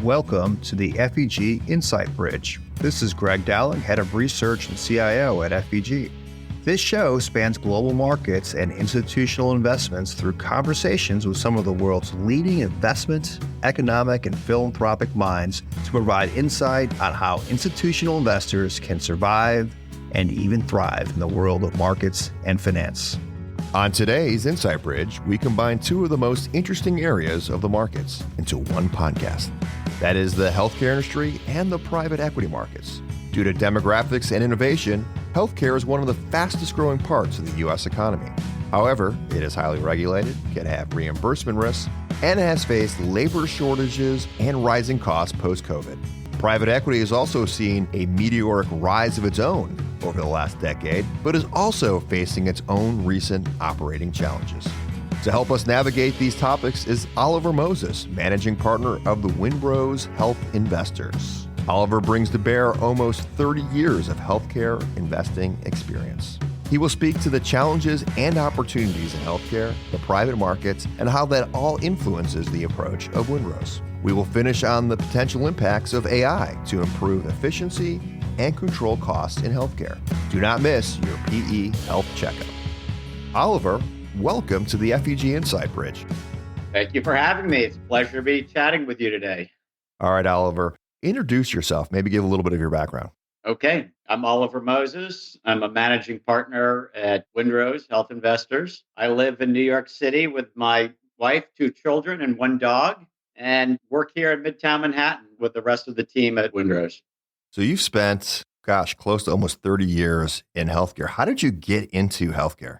Welcome to the FEG Insight Bridge. This is Greg Dowling, Head of Research and CIO at FEG. This show spans global markets and institutional investments through conversations with some of the world's leading investment, economic, and philanthropic minds to provide insight on how institutional investors can survive and even thrive in the world of markets and finance. On today's Insight Bridge, we combine two of the most interesting areas of the markets into one podcast. That is the healthcare industry and the private equity markets. Due to demographics and innovation, healthcare is one of the fastest growing parts of the U.S. economy. However, it is highly regulated, can have reimbursement risks, and has faced labor shortages and rising costs post-COVID. Private equity has also seen a meteoric rise of its own over the last decade, but is also facing its own recent operating challenges. To help us navigate these topics is Oliver Moses, managing partner of the Windrose Health Investors. Oliver brings to bear almost 30 years of healthcare investing experience. He will speak to the challenges and opportunities in healthcare, the private markets, and how that all influences the approach of Windrose. We will finish on the potential impacts of AI to improve efficiency and control costs in healthcare. Do not miss your PE Health Checkup. Oliver, welcome to the FEG Insight Bridge. Thank you for having me. It's a pleasure to be chatting with you today. All right, Oliver, introduce yourself. Maybe give a little bit of your background. Okay, I'm Oliver Moses. I'm a managing partner at Windrose Health Investors. I live in New York City with my wife, 2 children, and 1 dog, and work here in Midtown Manhattan with the rest of the team at Windrose. So you've spent, close to almost 30 years in healthcare. How did you get into healthcare?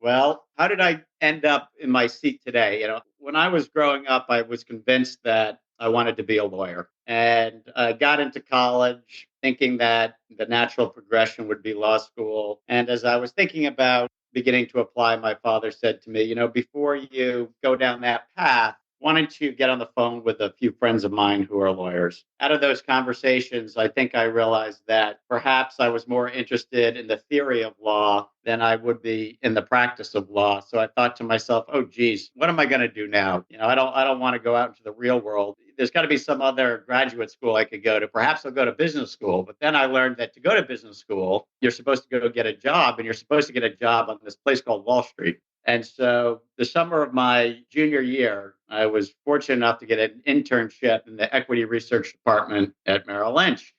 Well, how did I end up in my seat today? When I was growing up, I was convinced that I wanted to be a lawyer. And I got into college thinking that the natural progression would be law school. And as I was thinking about beginning to apply, my father said to me, before you go down that path, why don't you get on the phone with a few friends of mine who are lawyers? Out of those conversations, I think I realized that perhaps I was more interested in the theory of law than I would be in the practice of law. So I thought to myself, oh, geez, what am I going to do now? I don't want to go out into the real world. There's got to be some other graduate school I could go to. Perhaps I'll go to business school. But then I learned that to go to business school, you're supposed to go get a job, and you're supposed to get a job on this place called Wall Street. And so the summer of my junior year, I was fortunate enough to get an internship in the equity research department at Merrill Lynch.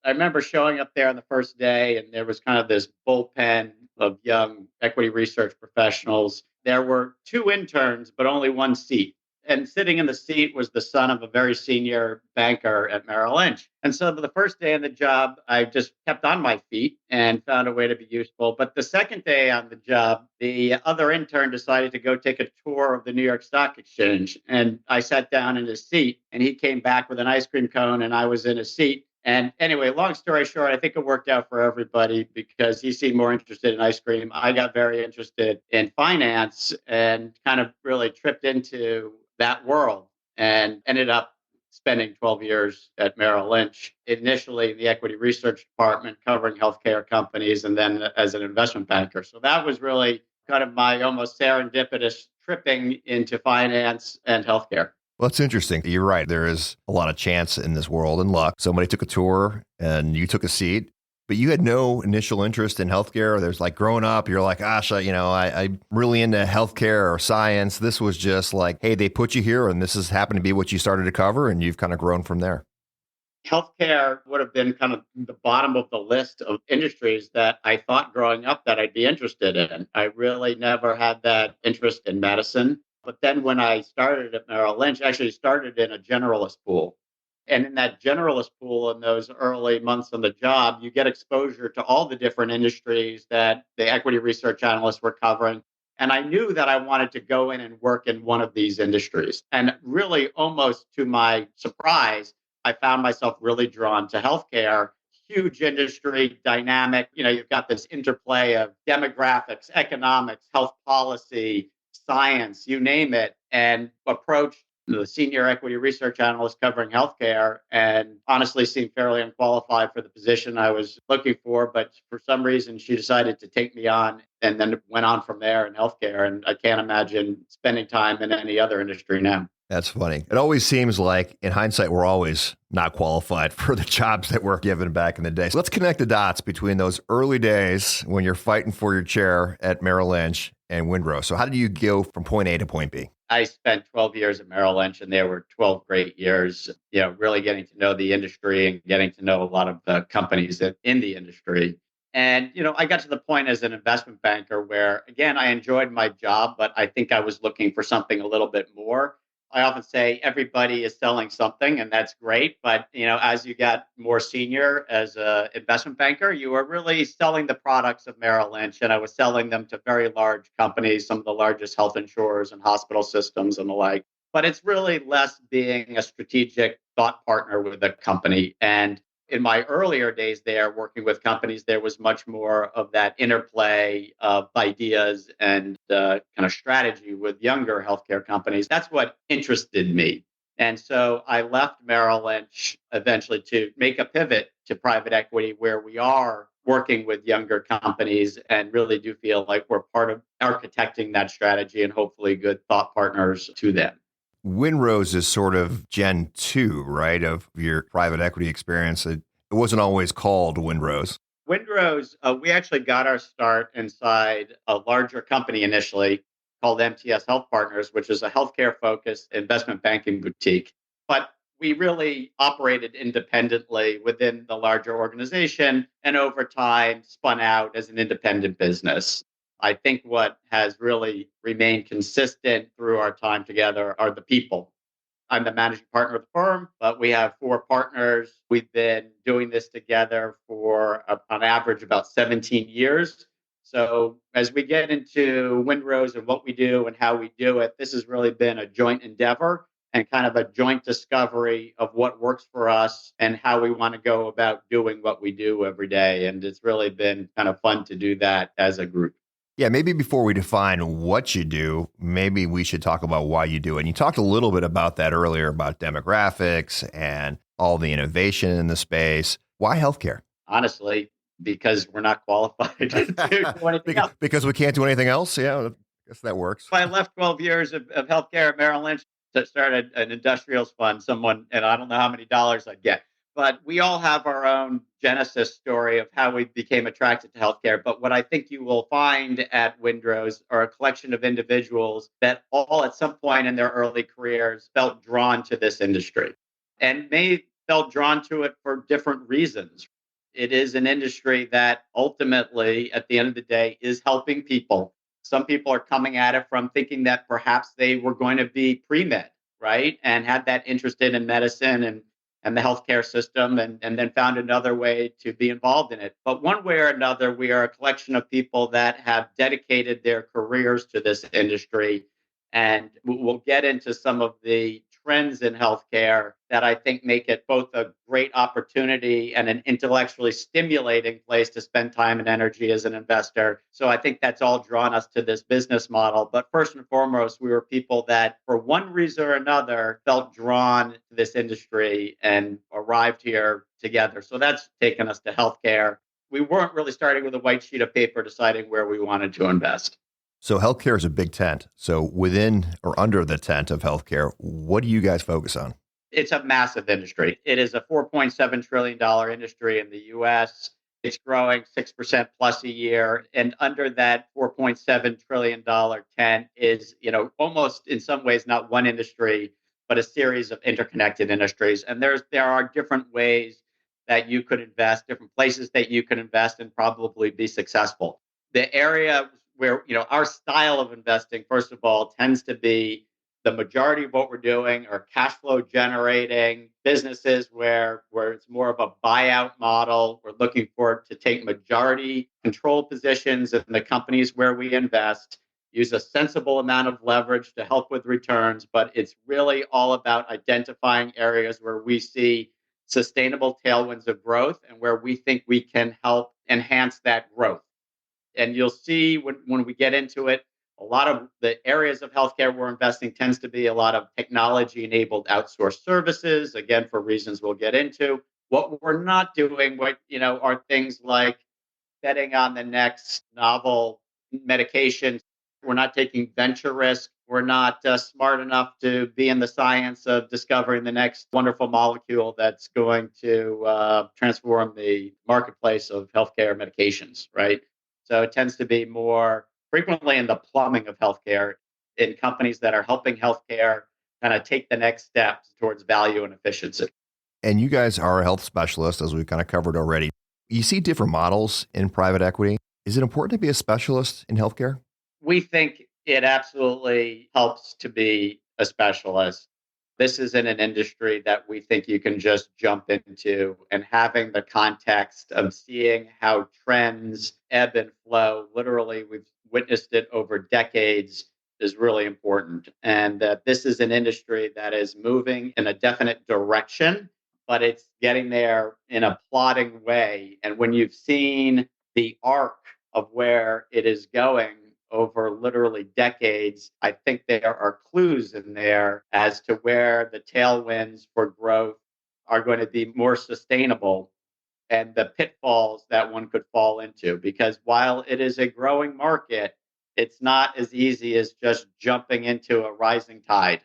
I remember showing up there on the first day, and there was kind of this bullpen of young equity research professionals. There were 2 interns, but only 1 seat. And sitting in the seat was the son of a very senior banker at Merrill Lynch. And so the first day on the job, I just kept on my feet and found a way to be useful. But the second day on the job, the other intern decided to go take a tour of the New York Stock Exchange. And I sat down in his seat, and he came back with an ice cream cone, and I was in his seat. And anyway, long story short, I think it worked out for everybody because he seemed more interested in ice cream. I got very interested in finance and kind of really tripped into that world and ended up spending 12 years at Merrill Lynch, initially in the equity research department covering healthcare companies, and then as an investment banker. So that was really kind of my almost serendipitous tripping into finance and healthcare. Well, that's interesting. You're right. There is a lot of chance in this world and luck. Somebody took a tour and you took a seat, but you had no initial interest in healthcare. There's like growing up, you're like, gosh, I'm really into healthcare or science. This was just like, hey, they put you here and this has happened to be what you started to cover, and you've kind of grown from there. Healthcare would have been kind of the bottom of the list of industries that I thought growing up that I'd be interested in. I really never had that interest in medicine. But then when I started at Merrill Lynch, I actually started in a generalist pool. And in that generalist pool, in those early months on the job, you get exposure to all the different industries that the equity research analysts were covering. And I knew that I wanted to go in and work in one of these industries. And really, almost to my surprise, I found myself really drawn to healthcare. Huge industry, dynamic. You've got this interplay of demographics, economics, health policy, science, you name it, and approached the senior equity research analyst covering healthcare, and honestly seemed fairly unqualified for the position I was looking for. But for some reason, she decided to take me on, and then went on from there in healthcare. And I can't imagine spending time in any other industry now. That's funny. It always seems like, in hindsight, we're always not qualified for the jobs that were given back in the day. So let's connect the dots between those early days when you're fighting for your chair at Merrill Lynch and Windrow. So how did you go from point A to point B? I spent 12 years at Merrill Lynch, and they were 12 great years, really getting to know the industry and getting to know a lot of the companies in the industry. And, I got to the point as an investment banker where, again, I enjoyed my job, but I think I was looking for something a little bit more. I often say everybody is selling something, and that's great. But as you got more senior as an investment banker, you are really selling the products of Merrill Lynch, and I was selling them to very large companies, some of the largest health insurers and hospital systems and the like. But it's really less being a strategic thought partner with a company. And in my earlier days there, working with companies, there was much more of that interplay of ideas and kind of strategy with younger healthcare companies. That's what interested me. And so I left Merrill Lynch eventually to make a pivot to private equity, where we are working with younger companies and really do feel like we're part of architecting that strategy and hopefully good thought partners to them. Windrose is sort of Gen 2, right, of your private equity experience. It wasn't always called Windrose. Windrose, we actually got our start inside a larger company initially called MTS Health Partners, which is a healthcare focused investment banking boutique. But we really operated independently within the larger organization and over time spun out as an independent business. I think what has really remained consistent through our time together are the people. I'm the managing partner of the firm, but we have four partners. We've been doing this together for, on average, about 17 years. So as we get into Windrose and what we do and how we do it, this has really been a joint endeavor and kind of a joint discovery of what works for us and how we want to go about doing what we do every day. And it's really been kind of fun to do that as a group. Yeah, maybe before we define what you do, maybe we should talk about why you do it. And you talked a little bit about that earlier about demographics and all the innovation in the space. Why healthcare? Honestly, because we're not qualified to do anything else. Because we can't do anything else? Yeah, I guess that works. I left 12 years of healthcare at Merrill Lynch to start an industrials fund, and I don't know how many dollars I'd get. But we all have our own genesis story of how we became attracted to healthcare. But what I think you will find at Windrose are a collection of individuals that all at some point in their early careers felt drawn to this industry and may felt drawn to it for different reasons. It is an industry that ultimately, at the end of the day, is helping people. Some people are coming at it from thinking that perhaps they were going to be pre-med, right? And had that interest in medicine and the healthcare system and then found another way to be involved in it. But one way or another, we are a collection of people that have dedicated their careers to this industry. And we'll get into some of the trends in healthcare that I think make it both a great opportunity and an intellectually stimulating place to spend time and energy as an investor. So I think that's all drawn us to this business model. But first and foremost, we were people that, for one reason or another, felt drawn to this industry and arrived here together. So that's taken us to healthcare. We weren't really starting with a white sheet of paper deciding where we wanted to invest. So healthcare is a big tent. So within or under the tent of healthcare, what do you guys focus on? It's a massive industry. It is a $4.7 trillion industry in the US. It's growing 6% plus a year. And under that $4.7 trillion tent is, almost in some ways not one industry, but a series of interconnected industries. And there are different ways that you could invest, different places that you can invest and probably be successful. The area where, our style of investing, first of all, tends to be the majority of what we're doing are cash flow generating businesses where it's more of a buyout model. We're looking for to take majority control positions in the companies where we invest, use a sensible amount of leverage to help with returns, but it's really all about identifying areas where we see sustainable tailwinds of growth and where we think we can help enhance that growth. And you'll see when we get into it, a lot of the areas of healthcare we're investing tends to be a lot of technology enabled outsourced services, again, for reasons we'll get into. What we're not doing, are things like betting on the next novel medication. We're not taking venture risk. We're not smart enough to be in the science of discovering the next wonderful molecule that's going to transform the marketplace of healthcare medications, right? So it tends to be more frequently in the plumbing of healthcare in companies that are helping healthcare kind of take the next steps towards value and efficiency. And you guys are a health specialist, as we kind of covered already. You see different models in private equity. Is it important to be a specialist in healthcare? We think it absolutely helps to be a specialist. This isn't an industry that we think you can just jump into, and having the context of seeing how trends ebb and flow, literally, we've witnessed it over decades, is really important. And that this is an industry that is moving in a definite direction, but it's getting there in a plodding way. And when you've seen the arc of where it is going over literally decades, I think there are clues in there as to where the tailwinds for growth are going to be more sustainable and the pitfalls that one could fall into. Because while it is a growing market, it's not as easy as just jumping into a rising tide,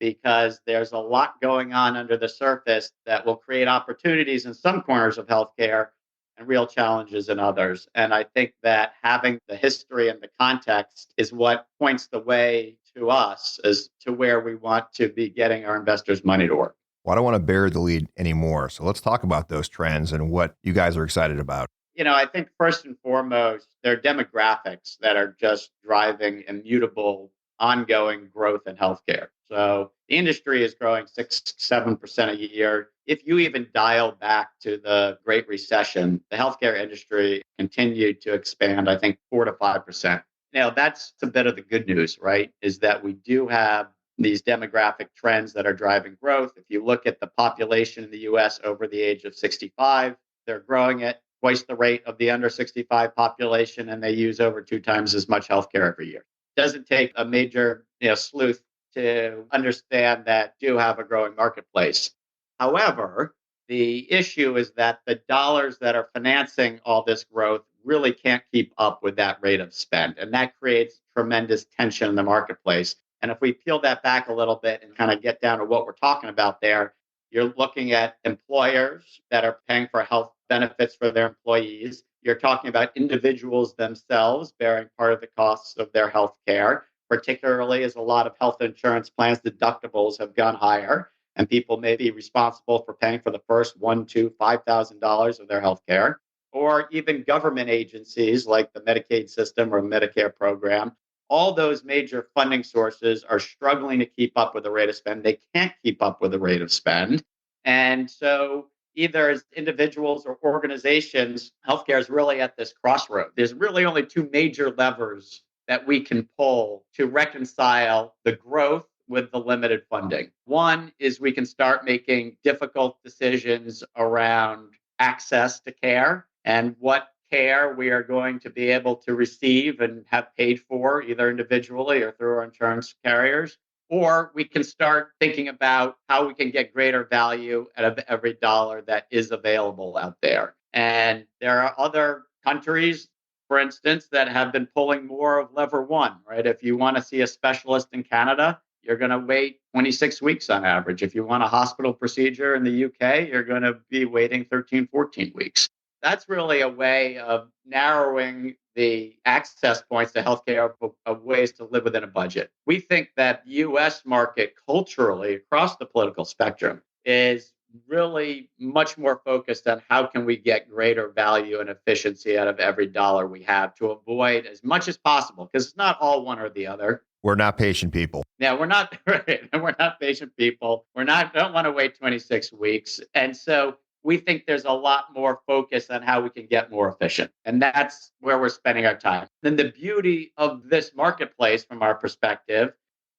because there's a lot going on under the surface that will create opportunities in some corners of healthcare and real challenges in others. And I think that having the history and the context is what points the way to us as to where we want to be getting our investors' money to work. Well, I don't want to bury the lead anymore. So let's talk about those trends and what you guys are excited about. I think first and foremost, there are demographics that are just driving immutable, ongoing growth in healthcare. So the industry is growing 6-7% a year. If you even dial back to the Great Recession, the healthcare industry continued to expand, I think 4 to 5%. Now, that's a bit of the good news, right? Is that we do have these demographic trends that are driving growth. If you look at the population in the US over the age of 65, they're growing at twice the rate of the under 65 population, and they use over 2 times as much healthcare every year. It doesn't take a major sleuth to understand that do have a growing marketplace. However, the issue is that the dollars that are financing all this growth really can't keep up with that rate of spend. And that creates tremendous tension in the marketplace. And if we peel that back a little bit and kind of get down to what we're talking about there, you're looking at employers that are paying for health benefits for their employees. You're talking about individuals themselves bearing part of the costs of their health care, particularly as a lot of health insurance plans deductibles have gone higher, and people may be responsible for paying for the first $1, $2, $5,000 of their health care. Or even government agencies like the Medicaid system or Medicare program. All those major funding sources are struggling to keep up with the rate of spend. They can't keep up with the rate of spend. And so either as individuals or organizations, healthcare is really at this crossroad. There's really only two major levers that we can pull to reconcile the growth with the limited funding. One is we can start making difficult decisions around access to care and what care we are going to be able to receive and have paid for, either individually or through our insurance carriers. Or we can start thinking about how we can get greater value out of every dollar that is available out there. And there are other countries, for instance, that have been pulling more of lever one, right? If you want to see a specialist in Canada, you're going to wait 26 weeks on average. If you want a hospital procedure in the UK, you're going to be waiting 13, 14 weeks. That's really a way of narrowing the access points to healthcare of ways to live within a budget. We think that the US market culturally across the political spectrum is really much more focused on how can we get greater value and efficiency out of every dollar we have to avoid as much as possible, because it's not all one or the other. We're not patient people. Yeah, we're not right. We're not patient people. Don't want to wait 26 weeks. And so we think there's a lot more focus on how we can get more efficient. And that's where we're spending our time. Then the beauty of this marketplace from our perspective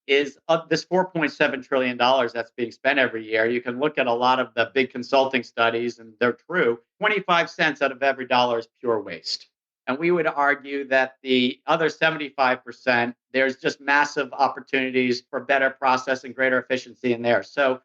is of this $4.7 trillion that's being spent every year. You can look at a lot of the big consulting studies, and they're true. 25 cents out of every dollar is pure waste. And we would argue that the other 75%, there's just massive opportunities for better process and greater efficiency in there. So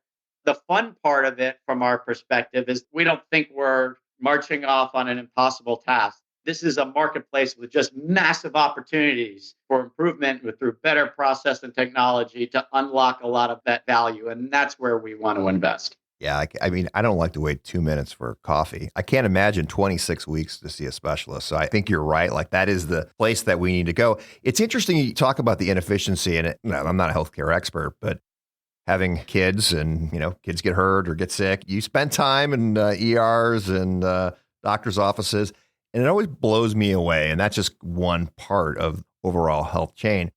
the fun part of it from our perspective is we don't think we're marching off on an impossible task. This is a marketplace with just massive opportunities for improvement through better process and technology to unlock a lot of that value. And that's where we want to invest. Yeah, I mean, I don't like to wait 2 minutes for coffee. I can't imagine 26 weeks to see a specialist. So I think you're right. Like that is the place that we need to go. It's interesting you talk about the inefficiency in it. I'm not a healthcare expert, but having kids and, kids get hurt or get sick, you spend time in ERs and doctor's offices, and it always blows me away. And that's just one part of overall health chain.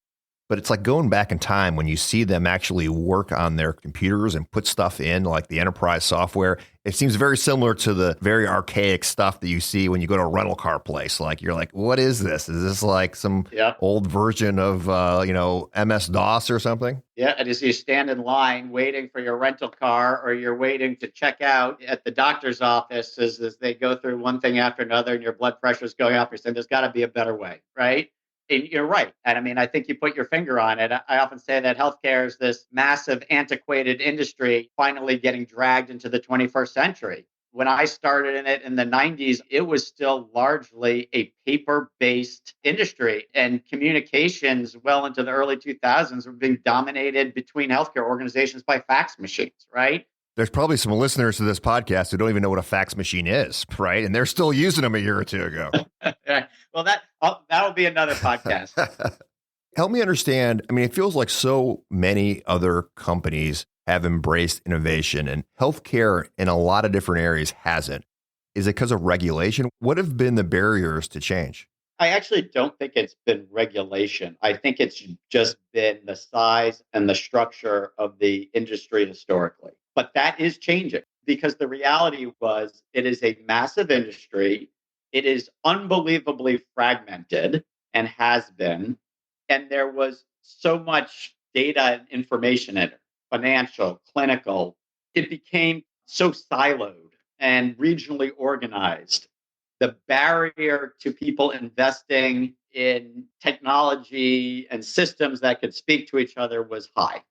But it's like going back in time when you see them actually work on their computers and put stuff in like the enterprise software. It seems very similar to the very archaic stuff that you see when you go to a rental car place. Like you're like, what is this? Is this like some old version of, MS-DOS or something? Yeah. And as you stand in line waiting for your rental car or you're waiting to check out at the doctor's office as they go through one thing after another and your blood pressure is going up, you're saying there's got to be a better way, right? And you're right. And I mean, I think you put your finger on it. I often say that healthcare is this massive, antiquated industry finally getting dragged into the 21st century. When I started in it in the 90s, it was still largely a paper-based industry. And communications well into the early 2000s were being dominated between healthcare organizations by fax machines, right? There's probably some listeners to this podcast who don't even know what a fax machine is, right? And they're still using them a year or two ago. Well, that'll be another podcast. Help me understand. I mean, it feels like so many other companies have embraced innovation and healthcare in a lot of different areas hasn't. Is it because of regulation? What have been the barriers to change? I actually don't think it's been regulation. I think it's just been the size and the structure of the industry historically. But that is changing because the reality was it is a massive industry. It is unbelievably fragmented and has been. And there was so much data and information in it, financial, clinical. It became so siloed and regionally organized. The barrier to people investing in technology and systems that could speak to each other was high.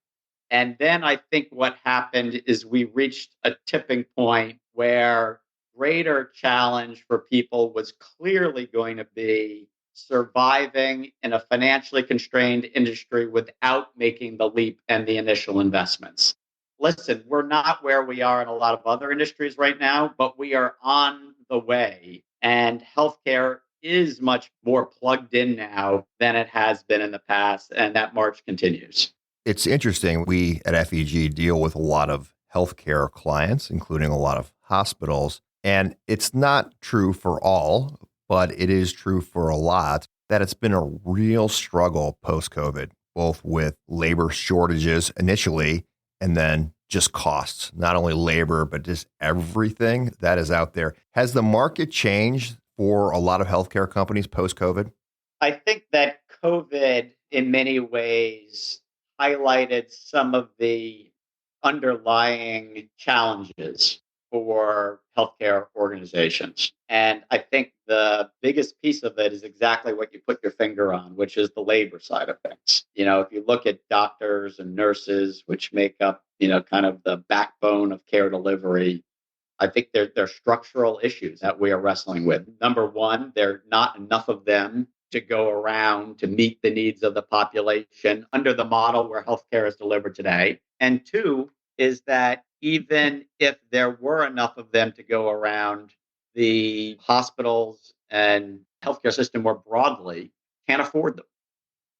And then I think what happened is we reached a tipping point where greater challenge for people was clearly going to be surviving in a financially constrained industry without making the leap and the initial investments. Listen, we're not where we are in a lot of other industries right now, but we are on the way. And healthcare is much more plugged in now than it has been in the past. And that march continues. It's interesting. We at FEG deal with a lot of healthcare clients, including a lot of hospitals. And it's not true for all, but it is true for a lot that it's been a real struggle post-COVID, both with labor shortages initially and then just costs, not only labor, but just everything that is out there. Has the market changed for a lot of healthcare companies post-COVID? I think that COVID in many ways highlighted some of the underlying challenges for healthcare organizations. And I think the biggest piece of it is exactly what you put your finger on, which is the labor side of things. If you look at doctors and nurses, which make up, kind of the backbone of care delivery, I think there are structural issues that we are wrestling with. Number one, there are not enough of them to go around to meet the needs of the population under the model where healthcare is delivered today. And two is that even if there were enough of them to go around, the hospitals and healthcare system more broadly can't afford them.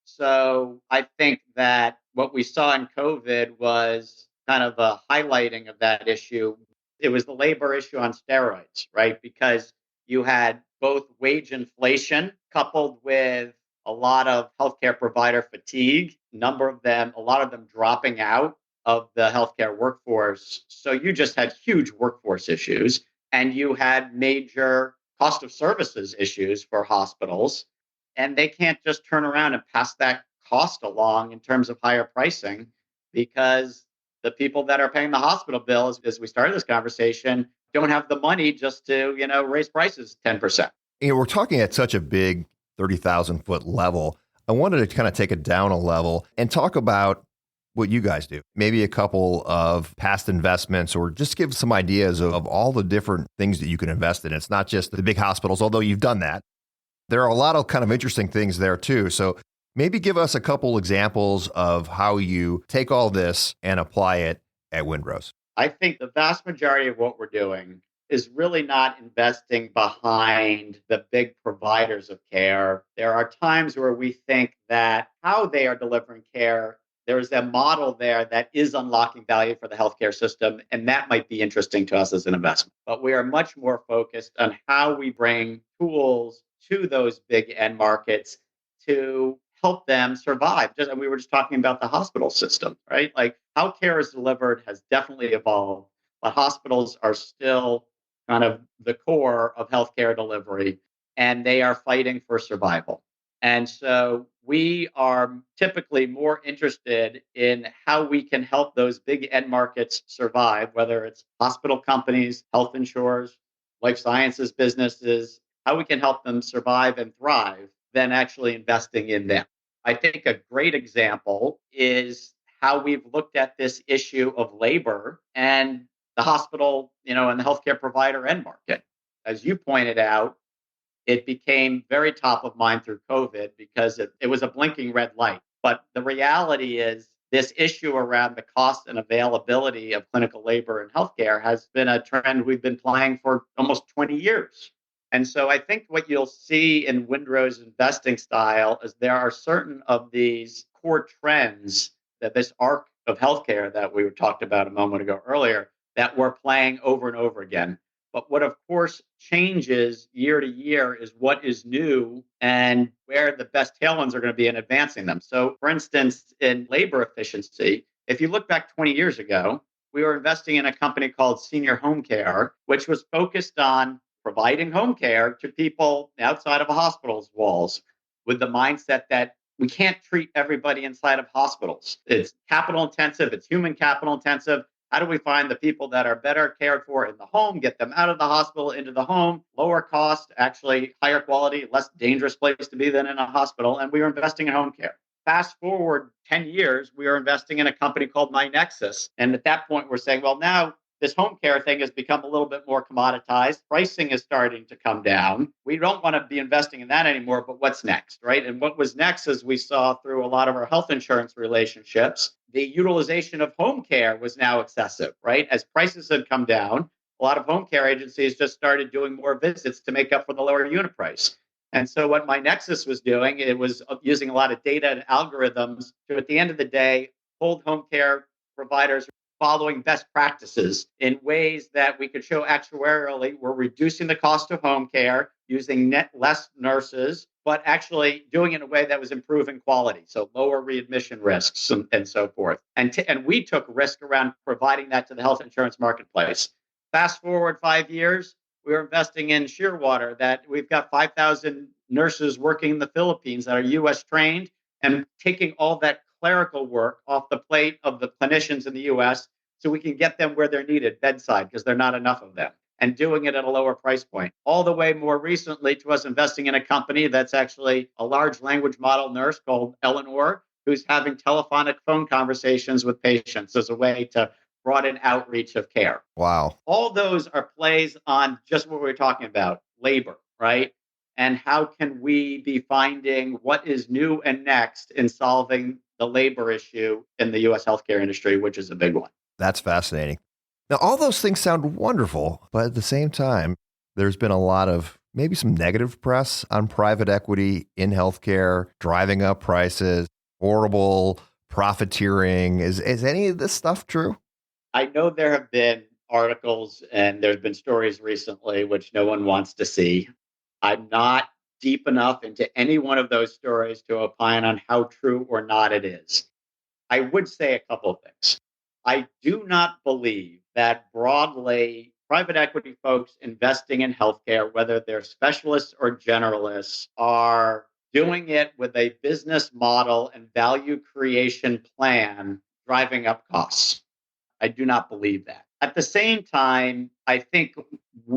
So I think that what we saw in COVID was kind of a highlighting of that issue. It was the labor issue on steroids, right? Because you had both wage inflation coupled with a lot of healthcare provider fatigue, a lot of them dropping out of the healthcare workforce. So you just had huge workforce issues, and you had major cost of services issues for hospitals. And they can't just turn around and pass that cost along in terms of higher pricing, because the people that are paying the hospital bill, as we started this conversation, don't have the money just to, raise prices 10%. We're talking at such a big 30,000 foot level. I wanted to kind of take it down a level and talk about what you guys do. Maybe a couple of past investments, or just give some ideas of all the different things that you can invest in. It's not just the big hospitals, although you've done that. There are a lot of kind of interesting things there too. So maybe give us a couple examples of how you take all this and apply it at Windrose. I think the vast majority of what we're doing is really not investing behind the big providers of care. There are times where we think that how they are delivering care, there is a model there that is unlocking value for the healthcare system, and that might be interesting to us as an investment. But we are much more focused on how we bring tools to those big end markets to help them survive. Just, and we were just talking about the hospital system, right? Like how care is delivered has definitely evolved, but hospitals are still kind of the core of healthcare delivery, and they are fighting for survival. And so we are typically more interested in how we can help those big end markets survive, whether it's hospital companies, health insurers, life sciences businesses, how we can help them survive and thrive than actually investing in them. I think a great example is how we've looked at this issue of labor and the hospital, and the healthcare provider end market. As you pointed out, it became very top of mind through COVID because it was a blinking red light. But the reality is, this issue around the cost and availability of clinical labor in healthcare has been a trend we've been playing for almost 20 years. And so I think what you'll see in Windrow's investing style is there are certain of these core trends that this arc of healthcare that we talked about a moment ago earlier that we're playing over and over again. But what, of course, changes year to year is what is new and where the best tailwinds are going to be in advancing them. So, for instance, in labor efficiency, if you look back 20 years ago, we were investing in a company called Senior Home Care, which was focused on providing home care to people outside of a hospital's walls with the mindset that we can't treat everybody inside of hospitals. It's capital intensive, it's human capital intensive. How do we find the people that are better cared for in the home, get them out of the hospital into the home, lower cost, actually higher quality, less dangerous place to be than in a hospital? And we were investing in home care. Fast forward 10 years, we are investing in a company called MyNexus. And at that point, we're saying, well, now this home care thing has become a little bit more commoditized. Pricing is starting to come down. We don't want to be investing in that anymore, but what's next, right? And what was next is we saw through a lot of our health insurance relationships, the utilization of home care was now excessive, right? As prices had come down, a lot of home care agencies just started doing more visits to make up for the lower unit price. And so what MyNexus was doing, it was using a lot of data and algorithms to, at the end of the day, hold home care providers following best practices in ways that we could show actuarially we're reducing the cost of home care, using less nurses, but actually doing it in a way that was improving quality, so lower readmission risks and so forth. And we took risk around providing that to the health insurance marketplace. Fast forward 5 years, we were investing in Shearwater, that we've got 5,000 nurses working in the Philippines that are U.S. trained, and taking all that clerical work off the plate of the clinicians in the US so we can get them where they're needed, bedside, because there are not enough of them, and doing it at a lower price point. All the way more recently to us investing in a company that's actually a large language model nurse called Eleanor, who's having telephonic phone conversations with patients as a way to broaden outreach of care. Wow. All those are plays on just what we were talking about, labor, right? And how can we be finding what is new and next in solving the labor issue in the US healthcare industry, which is a big one. That's fascinating. Now, all those things sound wonderful, but at the same time, there's been a lot of maybe some negative press on private equity in healthcare, driving up prices, horrible profiteering. Is any of this stuff true? I know there have been articles and there's been stories recently which no one wants to see. I'm not deep enough into any one of those stories to opine on how true or not it is. I would say a couple of things. I do not believe that broadly private equity folks investing in healthcare, whether they're specialists or generalists, are doing it with a business model and value creation plan driving up costs. I do not believe that. At the same time, I think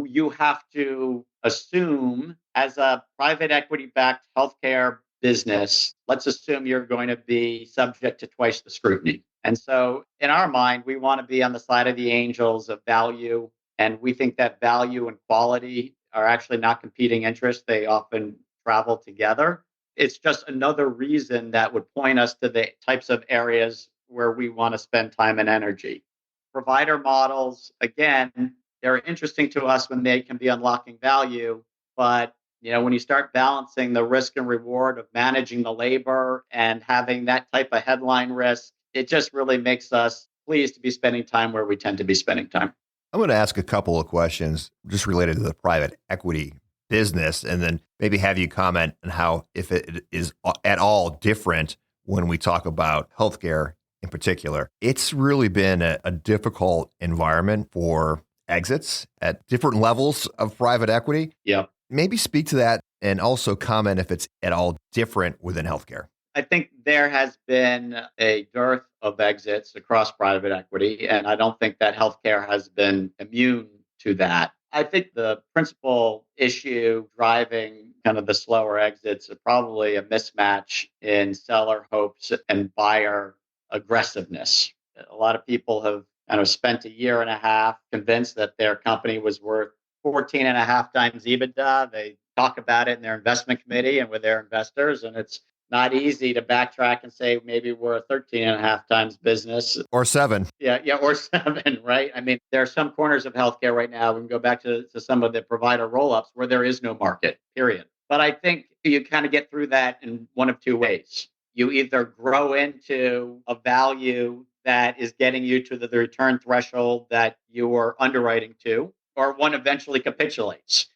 you have to assume, as a private equity backed healthcare business, let's assume you're going to be subject to twice the scrutiny. And so, in our mind, we want to be on the side of the angels of value. And we think that value and quality are actually not competing interests. They often travel together. It's just another reason that would point us to the types of areas where we want to spend time and energy. Provider models, again, they're interesting to us when they can be unlocking value, but when you start balancing the risk and reward of managing the labor and having that type of headline risk, it just really makes us pleased to be spending time where we tend to be spending time. I'm going to ask a couple of questions just related to the private equity business, and then maybe have you comment on how, if it is at all different when we talk about healthcare in particular. It's really been a difficult environment for exits at different levels of private equity. Yeah. Maybe speak to that and also comment if it's at all different within healthcare. I think there has been a dearth of exits across private equity, and I don't think that healthcare has been immune to that. I think the principal issue driving kind of the slower exits are probably a mismatch in seller hopes and buyer aggressiveness. A lot of people have kind of spent a year and a half convinced that their company was worth 14 and a half times EBITDA. They talk about it in their investment committee and with their investors, and it's not easy to backtrack and say maybe we're a 13 and a half times business. Or 7. Yeah, or 7, right? I mean, there are some corners of healthcare right now. We can go back to some of the provider roll-ups where there is no market, period. But I think you kind of get through that in one of two ways. You either grow into a value that is getting you to the return threshold that you are underwriting to, or one eventually capitulates.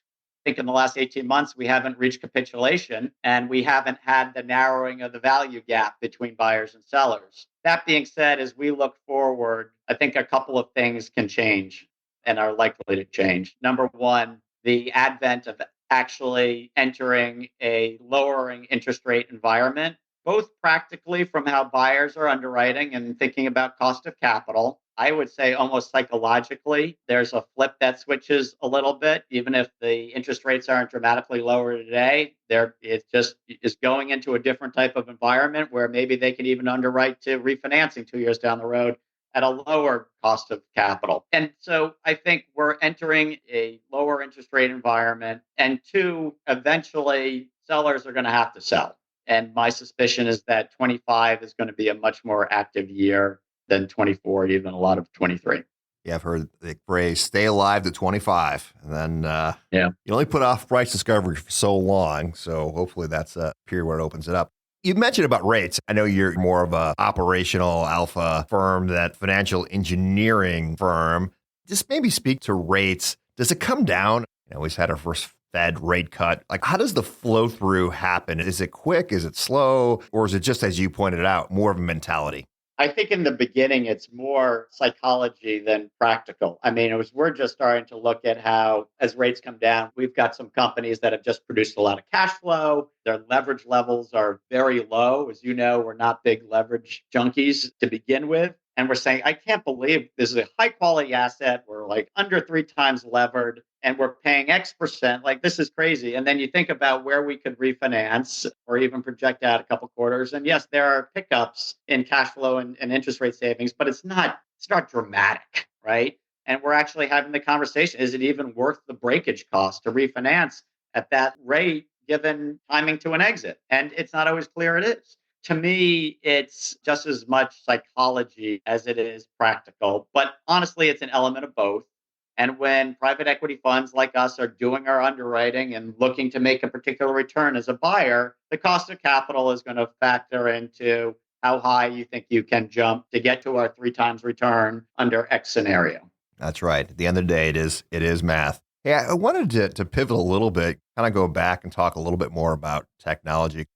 I think in the last 18 months, we haven't reached capitulation and we haven't had the narrowing of the value gap between buyers and sellers. That being said, as we look forward, I think a couple of things can change and are likely to change. Number one, the advent of actually entering a lowering interest rate environment, both practically from how buyers are underwriting and thinking about cost of capital. I would say almost psychologically, there's a flip that switches a little bit, even if the interest rates aren't dramatically lower today. It just is going into a different type of environment where maybe they can even underwrite to refinancing 2 years down the road at a lower cost of capital. And so I think we're entering a lower interest rate environment. And two, eventually sellers are going to have to sell. And my suspicion is that 25 is going to be a much more active year than 24, even a lot of 23. Yeah, I've heard the phrase "stay alive to 25," and then you only put off price discovery for so long. So hopefully that's a period where it opens it up. You mentioned about rates. I know you're more of a operational alpha firm, that financial engineering firm. Just maybe speak to rates. Does it come down? We've had our first Fed rate cut. Like, how does the flow through happen? Is it quick? Is it slow? Or is it just, as you pointed out, more of a mentality? I think in the beginning, it's more psychology than practical. I mean, we're just starting to look at how, as rates come down, we've got some companies that have just produced a lot of cash flow. Their leverage levels are very low. As you know, we're not big leverage junkies to begin with. And we're saying, I can't believe this is a high quality asset. We're like under 3 times levered and we're paying X%. Like, this is crazy. And then you think about where we could refinance or even project out a couple quarters. And yes, there are pickups in cash flow and interest rate savings, but it's not dramatic, right? And we're actually having the conversation. Is it even worth the breakage cost to refinance at that rate given timing to an exit? And it's not always clear it is. To me, it's just as much psychology as it is practical. But honestly, it's an element of both. And when private equity funds like us are doing our underwriting and looking to make a particular return as a buyer, the cost of capital is going to factor into how high you think you can jump to get to our 3 times return under X scenario. That's right. At the end of the day, it is math. Hey, I wanted to pivot a little bit, kind of go back and talk a little bit more about technology.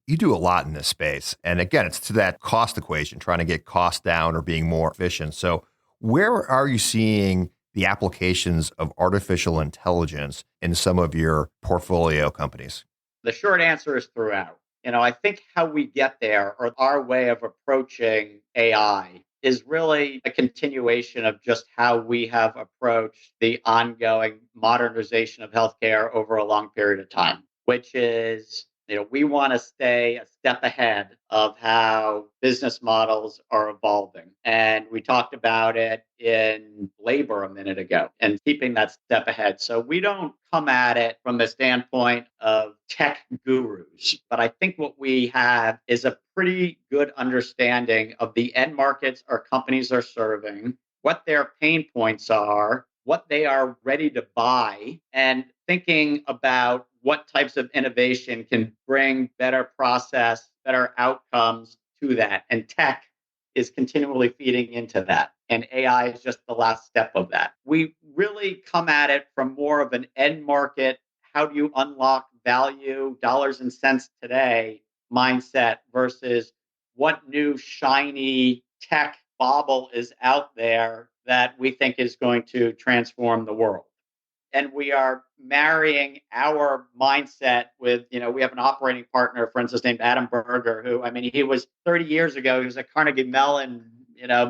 You do a lot in this space. And again, it's to that cost equation, trying to get costs down or being more efficient. So where are you seeing the applications of artificial intelligence in some of your portfolio companies? The short answer is throughout. I think how we get there, or our way of approaching AI, is really a continuation of just how we have approached the ongoing modernization of healthcare over a long period of time, which is We want to stay a step ahead of how business models are evolving. And we talked about it in labor a minute ago and keeping that step ahead. So we don't come at it from the standpoint of tech gurus, but I think what we have is a pretty good understanding of the end markets our companies are serving, what their pain points are, what they are ready to buy, and thinking about what types of innovation can bring better process, better outcomes to that. And tech is continually feeding into that. And AI is just the last step of that. We really come at it from more of an end market, how do you unlock value, dollars and cents today mindset versus what new shiny tech bauble is out there that we think is going to transform the world. And we are marrying our mindset with, we have an operating partner, for instance, named Adam Berger, who, he was 30 years ago, he was at Carnegie Mellon,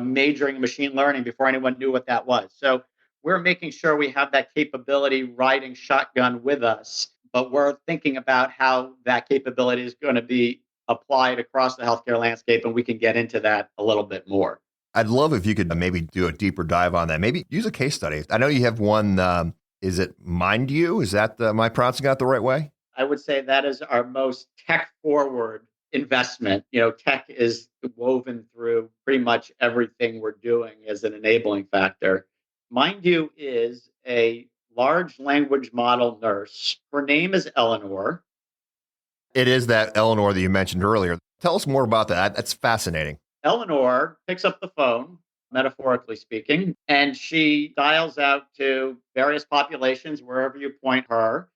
majoring in machine learning before anyone knew what that was. So we're making sure we have that capability riding shotgun with us, but we're thinking about how that capability is going to be applied across the healthcare landscape, and we can get into that a little bit more. I'd love if you could maybe do a deeper dive on that. Maybe use a case study. I know you have one. Is it Mind You? Is that am I pronouncing that the right way? I would say that is our most tech-forward investment. Tech is woven through pretty much everything we're doing as an enabling factor. Mind You is a large language model nurse. Her name is Eleanor. It is that Eleanor that you mentioned earlier. Tell us more about that. That's fascinating. Eleanor picks up the phone, metaphorically speaking, and she dials out to various populations wherever you point her.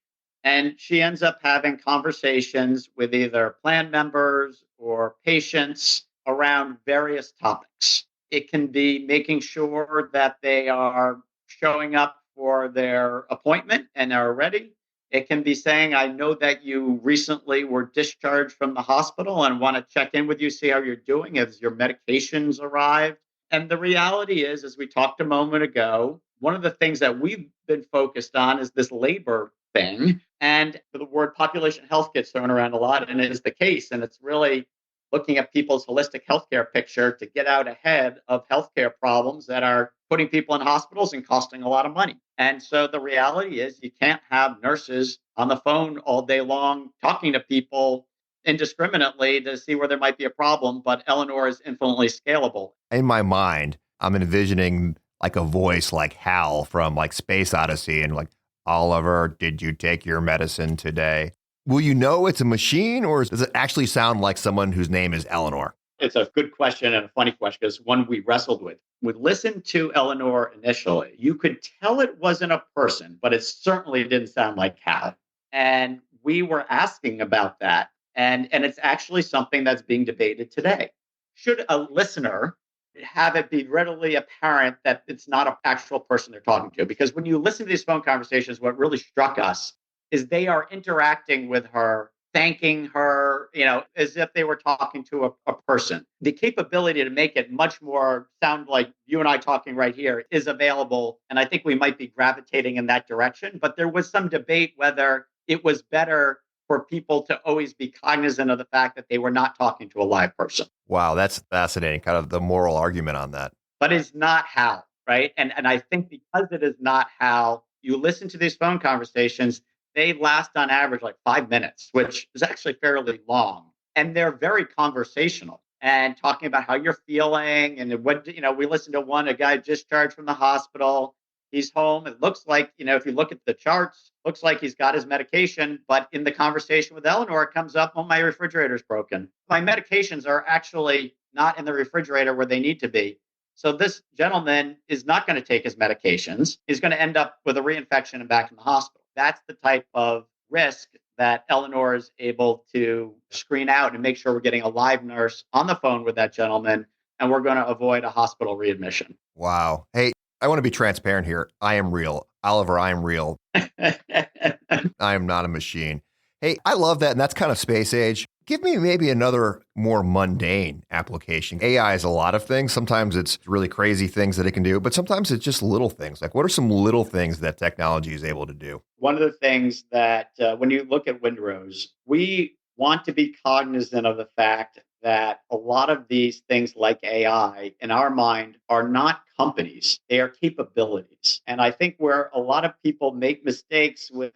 And she ends up having conversations with either plan members or patients around various topics. It can be making sure that they are showing up for their appointment and are ready. It can be saying, I know that you recently were discharged from the hospital and want to check in with you, see how you're doing, as your medications arrived. And the reality is, as we talked a moment ago, one of the things that we've been focused on is this labor thing. And the word population health gets thrown around a lot, and it is the case. And it's really looking at people's holistic healthcare picture to get out ahead of healthcare problems that are putting people in hospitals and costing a lot of money. And so the reality is you can't have nurses on the phone all day long talking to people indiscriminately to see where there might be a problem, but Eleanor is infinitely scalable. In my mind, I'm envisioning like a voice like Hal from like Space Odyssey and like, Oliver, did you take your medicine today? Will you know it's a machine, or does it actually sound like someone whose name is Eleanor? It's a good question and a funny question because one we wrestled with. We listened to Eleanor initially. You could tell it wasn't a person, but it certainly didn't sound like Hal. And we were asking about that. And it's actually something that's being debated today. Should a listener have it be readily apparent that it's not an actual person they're talking to? Because when you listen to these phone conversations, what really struck us is they are interacting with her, thanking her, as if they were talking to a person. The capability to make it much more sound like you and I talking right here is available. And I think we might be gravitating in that direction. But there was some debate whether it was better for people to always be cognizant of the fact that they were not talking to a live person. Wow, that's fascinating. Kind of the moral argument on that. But it's not how, right? And I think because it is not how, you listen to these phone conversations, they last on average like 5 minutes, which is actually fairly long. And they're very conversational and talking about how you're feeling. And what, we listened to a guy discharged from the hospital. He's home. It looks like, if you look at the charts, looks like he's got his medication. But in the conversation with Eleanor, it comes up, oh, my refrigerator's broken. My medications are actually not in the refrigerator where they need to be. So this gentleman is not going to take his medications. He's going to end up with a reinfection and back in the hospital. That's the type of risk that Eleanor is able to screen out and make sure we're getting a live nurse on the phone with that gentleman, and we're going to avoid a hospital readmission. Wow. Hey, I want to be transparent here. I am real. Oliver, I am real. I am not a machine. Hey, I love that. And that's kind of space age. Give me maybe another more mundane application. AI is a lot of things. Sometimes it's really crazy things that it can do, but sometimes it's just little things. Like, what are some little things that technology is able to do? One of the things that when you look at windrows, we want to be cognizant of the fact that a lot of these things like AI in our mind are not companies, they are capabilities. And I think where a lot of people make mistakes with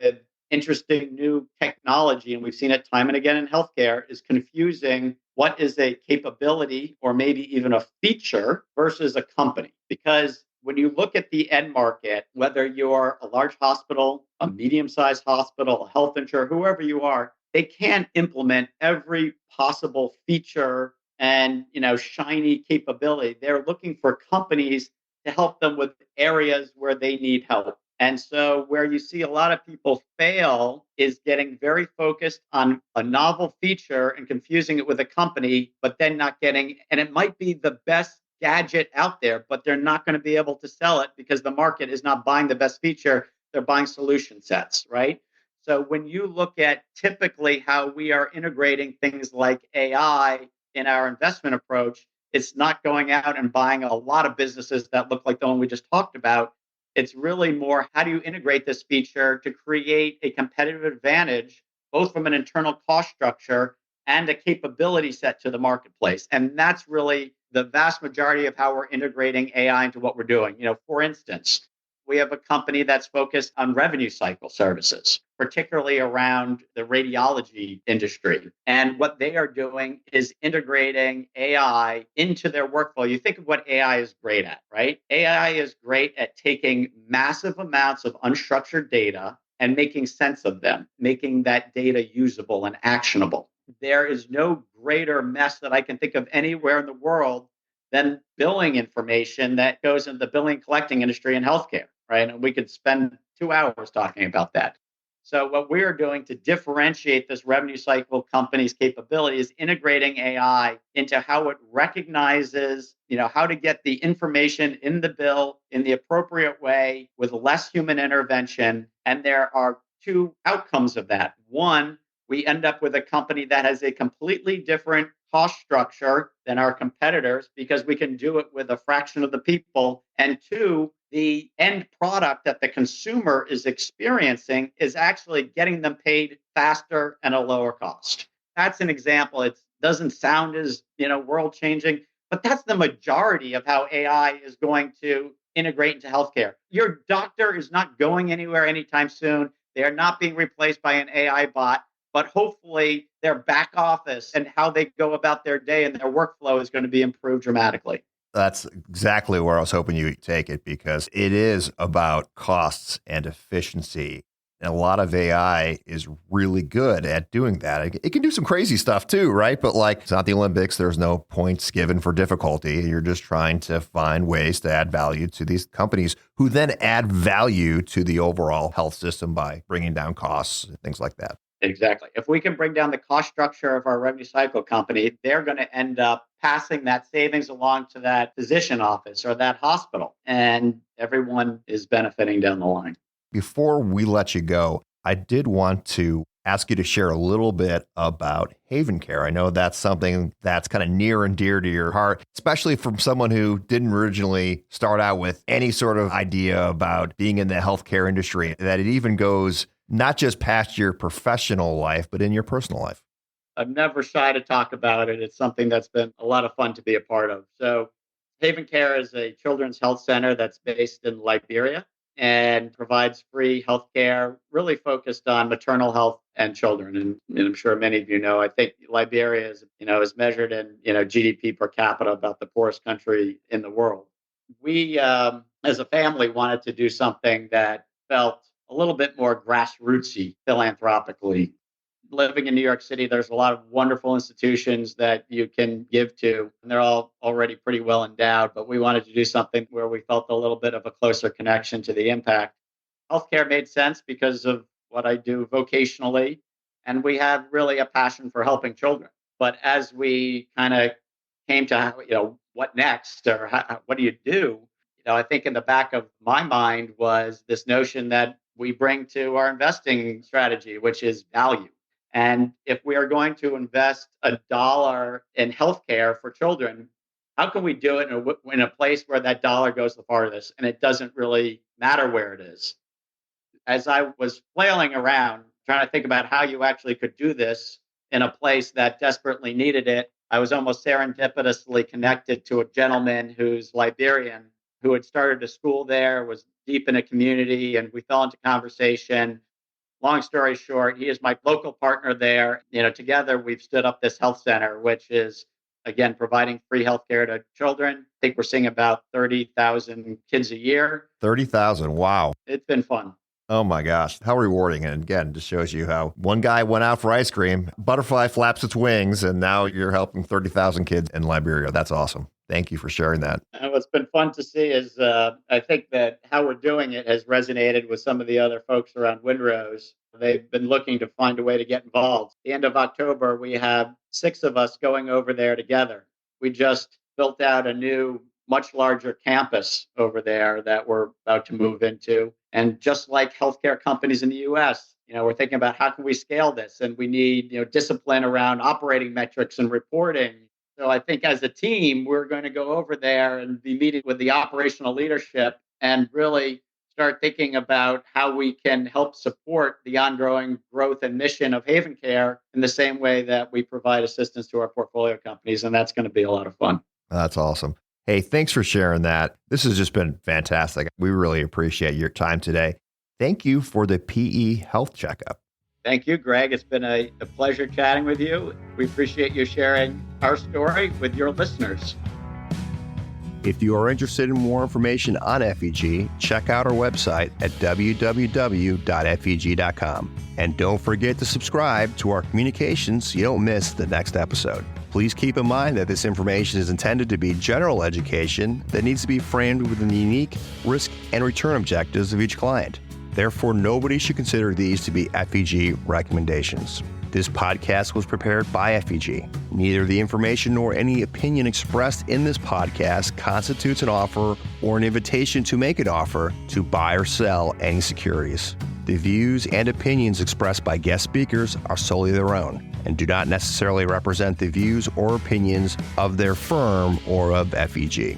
interesting new technology, and we've seen it time and again in healthcare, is confusing what is a capability or maybe even a feature versus a company. Because when you look at the end market, whether you're a large hospital, a medium sized hospital, a health insurer, whoever you are, they can't implement every possible feature and shiny capability. They're looking for companies to help them with areas where they need help. And so, where you see a lot of people fail is getting very focused on a novel feature and confusing it with a company, but then not getting, and it might be the best gadget out there, but they're not going to be able to sell it because the market is not buying the best feature. They're buying solution sets, right? So, when you look at typically how we are integrating things like AI in our investment approach, it's not going out and buying a lot of businesses that look like the one we just talked about. It's really more, how do you integrate this feature to create a competitive advantage, both from an internal cost structure and a capability set to the marketplace? And that's really the vast majority of how we're integrating AI into what we're doing. For instance, we have a company that's focused on revenue cycle services, particularly around the radiology industry. And what they are doing is integrating AI into their workflow. You think of what AI is great at, right? AI is great at taking massive amounts of unstructured data and making sense of them, making that data usable and actionable. There is no greater mess that I can think of anywhere in the world than billing information that goes into the billing collecting industry in healthcare, right? And we could spend 2 hours talking about that. So what we're doing to differentiate this revenue cycle company's capability is integrating AI into how it recognizes, how to get the information in the bill in the appropriate way with less human intervention. And there are two outcomes of that. One, we end up with a company that has a completely different cost structure than our competitors because we can do it with a fraction of the people. And two, the end product that the consumer is experiencing is actually getting them paid faster and a lower cost. That's an example. It doesn't sound as, world changing, but that's the majority of how AI is going to integrate into healthcare. Your doctor is not going anywhere anytime soon. They are not being replaced by an AI bot, but hopefully their back office and how they go about their day and their workflow is going to be improved dramatically. That's exactly where I was hoping you'd take it, because it is about costs and efficiency. And a lot of AI is really good at doing that. It can do some crazy stuff too, right? But it's not the Olympics. There's no points given for difficulty. You're just trying to find ways to add value to these companies who then add value to the overall health system by bringing down costs and things like that. Exactly. If we can bring down the cost structure of our revenue cycle company, they're going to end up passing that savings along to that physician office or that hospital, and everyone is benefiting down the line. Before we let you go, I did want to ask you to share a little bit about Haven Care. I know that's something that's kind of near and dear to your heart, especially from someone who didn't originally start out with any sort of idea about being in the healthcare industry, that it even goes not just past your professional life, but in your personal life. I'm never shy to talk about it. It's something that's been a lot of fun to be a part of. So, Haven Care is a children's health center that's based in Liberia and provides free health care, really focused on maternal health and children. And I'm sure many of you know, I think Liberia is measured in, GDP per capita, about the poorest country in the world. We, as a family, wanted to do something that felt a little bit more grassrootsy philanthropically. Living in New York City, there's a lot of wonderful institutions that you can give to, and they're all already pretty well endowed. But we wanted to do something where we felt a little bit of a closer connection to the impact. Healthcare made sense because of what I do vocationally, and we have really a passion for helping children. But as we kind of came to, what next, or what do you do? I think in the back of my mind was this notion that we bring to our investing strategy, which is value. And if we are going to invest $1 in healthcare for children, how can we do it in a place where that dollar goes the farthest and it doesn't really matter where it is? As I was flailing around trying to think about how you actually could do this, in a place that desperately needed it. I was almost serendipitously connected to a gentleman who's Liberian, who had started a school there, was deep in a community, and we fell into conversation. Long story short, he is my local partner there. Together we've stood up this health center, which is, again, providing free healthcare to children. I think we're seeing about 30,000 kids a year. 30,000. Wow. It's been fun. Oh my gosh, how rewarding. And again, just shows you how one guy went out for ice cream, butterfly flaps its wings, and now you're helping 30,000 kids in Liberia. That's awesome. Thank you for sharing that. And what's been fun to see is I think that how we're doing it has resonated with some of the other folks around Windrose. They've been looking to find a way to get involved. At the end of October, we have 6 of us going over there together. We just built out a new, much larger campus over there that we're about to move into. And just like healthcare companies in the US, we're thinking about how can we scale this? And we need, discipline around operating metrics and reporting. So I think as a team, we're going to go over there and be meeting with the operational leadership and really start thinking about how we can help support the ongoing growth and mission of Haven Care in the same way that we provide assistance to our portfolio companies. And that's going to be a lot of fun. That's awesome. Hey, thanks for sharing that. This has just been fantastic. We really appreciate your time today. Thank you for the PE Health Checkup. Thank you, Greg. It's been a pleasure chatting with you. We appreciate you sharing our story with your listeners. If you are interested in more information on FEG, check out our website at www.feg.com. And don't forget to subscribe to our communications so you don't miss the next episode. Please keep in mind that this information is intended to be general education that needs to be framed within the unique risk and return objectives of each client. Therefore, nobody should consider these to be FEG recommendations. This podcast was prepared by FEG. Neither the information nor any opinion expressed in this podcast constitutes an offer or an invitation to make an offer to buy or sell any securities. The views and opinions expressed by guest speakers are solely their own and do not necessarily represent the views or opinions of their firm or of FEG.